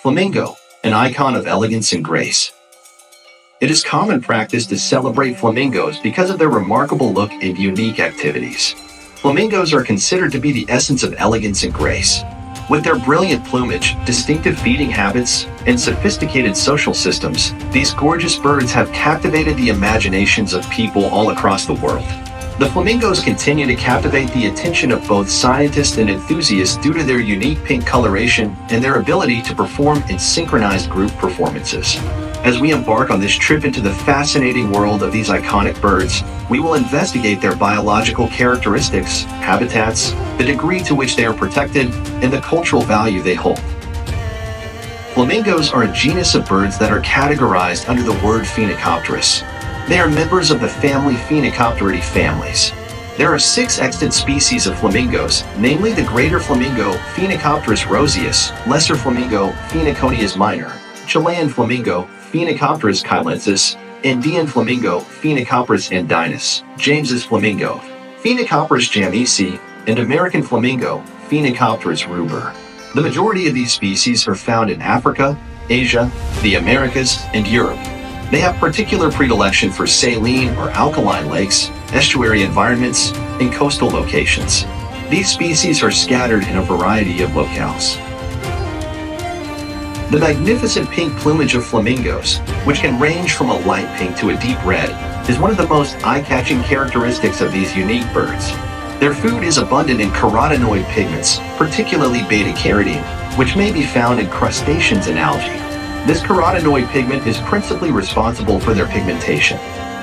Flamingo, an icon of elegance and grace. It is common practice to celebrate flamingos because of their remarkable look and unique activities. Flamingos are considered to be the essence of elegance and grace. With their brilliant plumage, distinctive feeding habits, and sophisticated social systems, these gorgeous birds have captivated the imaginations of people all across the world. The flamingos continue to captivate the attention of both scientists and enthusiasts due to their unique pink coloration and their ability to perform in synchronized group performances. As we embark on this trip into the fascinating world of these iconic birds, we will investigate their biological characteristics, habitats, the degree to which they are protected, and the cultural value they hold. Flamingos are a genus of birds that are categorized under the word Phoenicopterus. They are members of the family Phoenicopteridae families. There are 6 extant species of flamingos, namely the greater flamingo Phoenicopterus roseus, lesser flamingo Phoeniconius minor, Chilean flamingo Phoenicopterus chilensis, Andean flamingo Phoenicopterus andinus, James's flamingo Phoenicopterus jamesi, and American flamingo Phoenicopterus ruber. The majority of these species are found in Africa, Asia, the Americas, and Europe. They have particular predilection for saline or alkaline lakes, estuary environments, and coastal locations. These species are scattered in a variety of locales. The magnificent pink plumage of flamingos, which can range from a light pink to a deep red, is one of the most eye-catching characteristics of these unique birds. Their food is abundant in carotenoid pigments, particularly beta-carotene, which may be found in crustaceans and algae. This carotenoid pigment is principally responsible for their pigmentation.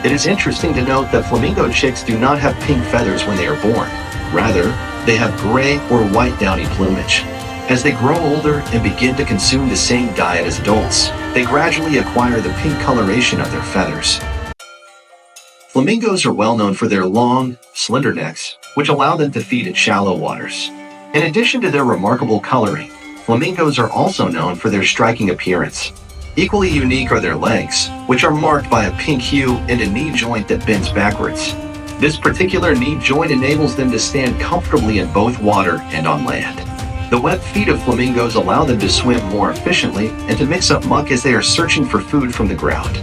It is interesting to note that flamingo chicks do not have pink feathers when they are born. Rather, they have gray or white downy plumage. As they grow older and begin to consume the same diet as adults, they gradually acquire the pink coloration of their feathers. Flamingos are well known for their long, slender necks, which allow them to feed in shallow waters. In addition to their remarkable coloring, flamingos are also known for their striking appearance. Equally unique are their legs, which are marked by a pink hue and a knee joint that bends backwards. This particular knee joint enables them to stand comfortably in both water and on land. The webbed feet of flamingos allow them to swim more efficiently and to mix up muck as they are searching for food from the ground.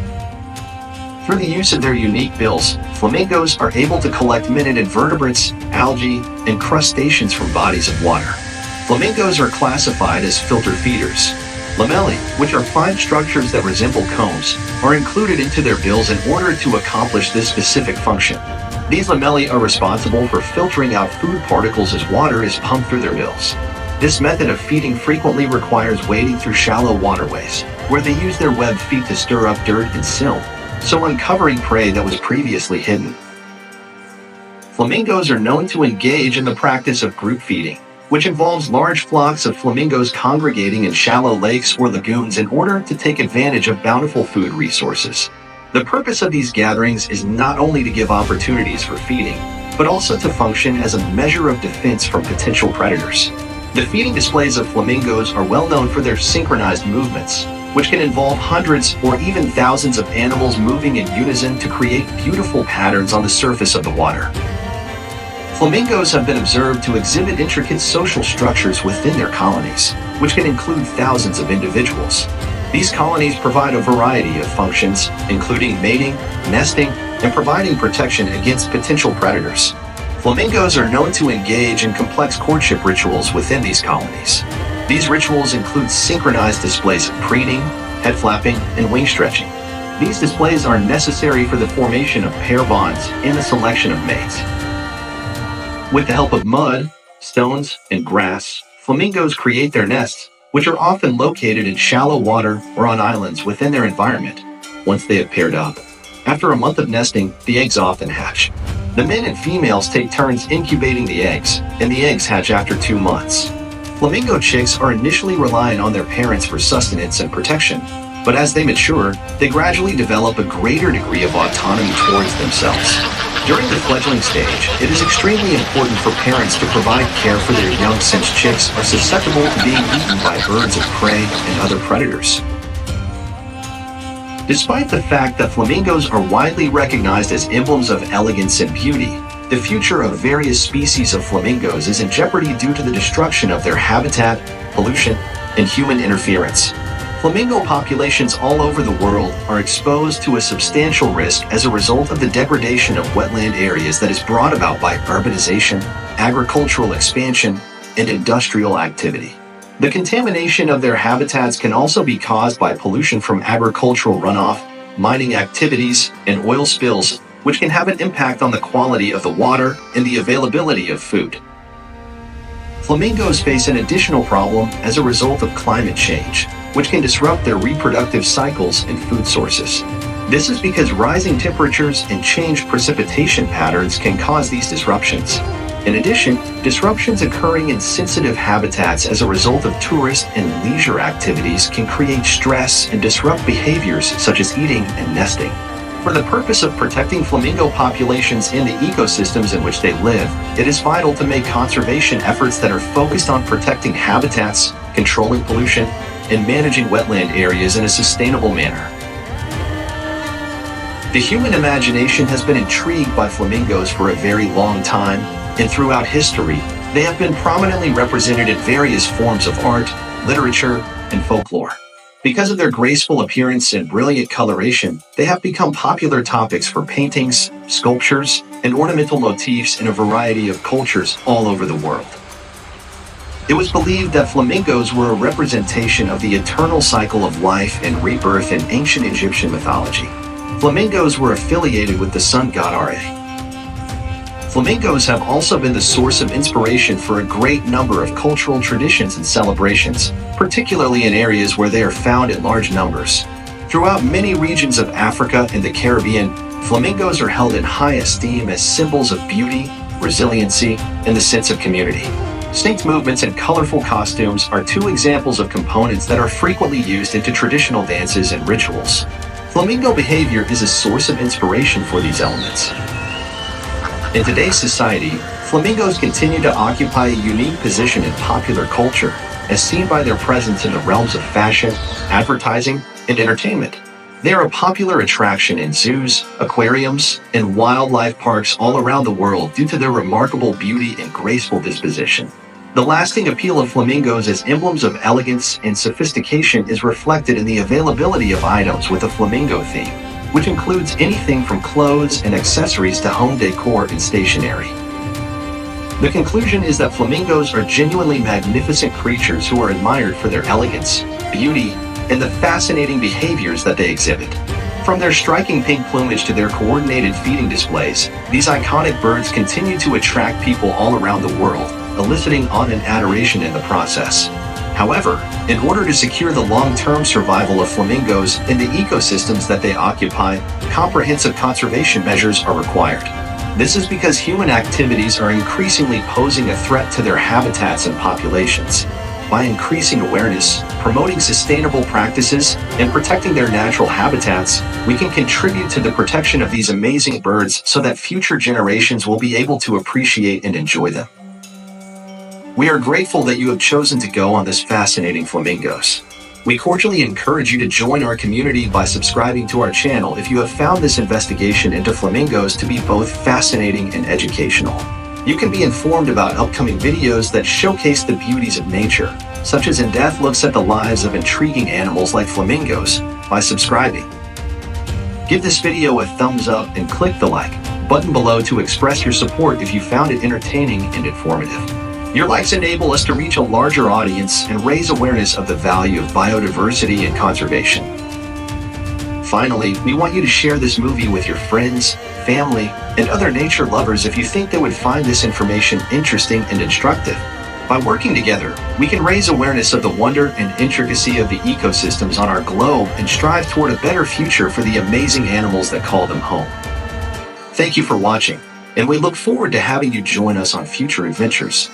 Through the use of their unique bills, flamingos are able to collect minute invertebrates, algae, and crustaceans from bodies of water. Flamingos are classified as filter feeders. Lamellae, which are fine structures that resemble combs, are included into their bills in order to accomplish this specific function. These lamellae are responsible for filtering out food particles as water is pumped through their bills. This method of feeding frequently requires wading through shallow waterways, where they use their webbed feet to stir up dirt and silt, so uncovering prey that was previously hidden. Flamingos are known to engage in the practice of group feeding, which involves large flocks of flamingos congregating in shallow lakes or lagoons in order to take advantage of bountiful food resources. The purpose of these gatherings is not only to give opportunities for feeding, but also to function as a measure of defense from potential predators. The feeding displays of flamingos are well known for their synchronized movements, which can involve hundreds or even thousands of animals moving in unison to create beautiful patterns on the surface of the water. Flamingos have been observed to exhibit intricate social structures within their colonies, which can include thousands of individuals. These colonies provide a variety of functions, including mating, nesting, and providing protection against potential predators. Flamingos are known to engage in complex courtship rituals within these colonies. These rituals include synchronized displays of preening, head flapping, and wing stretching. These displays are necessary for the formation of pair bonds and the selection of mates. With the help of mud, stones, and grass, flamingos create their nests, which are often located in shallow water or on islands within their environment. Once they have paired up, after a month of nesting, the eggs often hatch. The men and females take turns incubating the eggs, and the eggs hatch after 2 months. Flamingo chicks are initially reliant on their parents for sustenance and protection, but as they mature, they gradually develop a greater degree of autonomy towards themselves. During the fledgling stage, it is extremely important for parents to provide care for their young since chicks are susceptible to being eaten by birds of prey and other predators. Despite the fact that flamingos are widely recognized as emblems of elegance and beauty, the future of various species of flamingos is in jeopardy due to the destruction of their habitat, pollution, and human interference. Flamingo populations all over the world are exposed to a substantial risk as a result of the degradation of wetland areas that is brought about by urbanization, agricultural expansion, and industrial activity. The contamination of their habitats can also be caused by pollution from agricultural runoff, mining activities, and oil spills, which can have an impact on the quality of the water and the availability of food. Flamingos face an additional problem as a result of climate change, which can disrupt their reproductive cycles and food sources. This is because rising temperatures and changed precipitation patterns can cause these disruptions. In addition, disruptions occurring in sensitive habitats as a result of tourist and leisure activities can create stress and disrupt behaviors such as eating and nesting. For the purpose of protecting flamingo populations in the ecosystems in which they live, it is vital to make conservation efforts that are focused on protecting habitats, controlling pollution, and managing wetland areas in a sustainable manner. The human imagination has been intrigued by flamingos for a very long time, and throughout history, they have been prominently represented in various forms of art, literature, and folklore. Because of their graceful appearance and brilliant coloration, they have become popular topics for paintings, sculptures, and ornamental motifs in a variety of cultures all over the world. It was believed that flamingos were a representation of the eternal cycle of life and rebirth in ancient Egyptian mythology. Flamingos were affiliated with the sun god Ra. Flamingos have also been the source of inspiration for a great number of cultural traditions and celebrations, particularly in areas where they are found in large numbers. Throughout many regions of Africa and the Caribbean, flamingos are held in high esteem as symbols of beauty, resiliency, and the sense of community. Distinct movements and colorful costumes are two examples of components that are frequently used into traditional dances and rituals. Flamingo behavior is a source of inspiration for these elements. In today's society, flamingos continue to occupy a unique position in popular culture, as seen by their presence in the realms of fashion, advertising, and entertainment. They are a popular attraction in zoos, aquariums, and wildlife parks all around the world due to their remarkable beauty and graceful disposition. The lasting appeal of flamingos as emblems of elegance and sophistication is reflected in the availability of items with a flamingo theme, which includes anything from clothes and accessories to home decor and stationery. The conclusion is that flamingos are genuinely magnificent creatures who are admired for their elegance, beauty, and the fascinating behaviors that they exhibit. From their striking pink plumage to their coordinated feeding displays, these iconic birds continue to attract people all around the world, eliciting awe and adoration in the process. However, in order to secure the long-term survival of flamingos in the ecosystems that they occupy, comprehensive conservation measures are required. This is because human activities are increasingly posing a threat to their habitats and populations. By increasing awareness, promoting sustainable practices, and protecting their natural habitats, we can contribute to the protection of these amazing birds so that future generations will be able to appreciate and enjoy them. We are grateful that you have chosen to go on this fascinating flamingos. We cordially encourage you to join our community by subscribing to our channel if you have found this investigation into flamingos to be both fascinating and educational. You can be informed about upcoming videos that showcase the beauties of nature, such as in-depth looks at the lives of intriguing animals like flamingos, by subscribing. Give this video a thumbs up and click the like button below to express your support if you found it entertaining and informative. Your likes enable us to reach a larger audience and raise awareness of the value of biodiversity and conservation. Finally, we want you to share this movie with your friends, family, and other nature lovers if you think they would find this information interesting and instructive. By working together, we can raise awareness of the wonder and intricacy of the ecosystems on our globe and strive toward a better future for the amazing animals that call them home. Thank you for watching, and we look forward to having you join us on future adventures.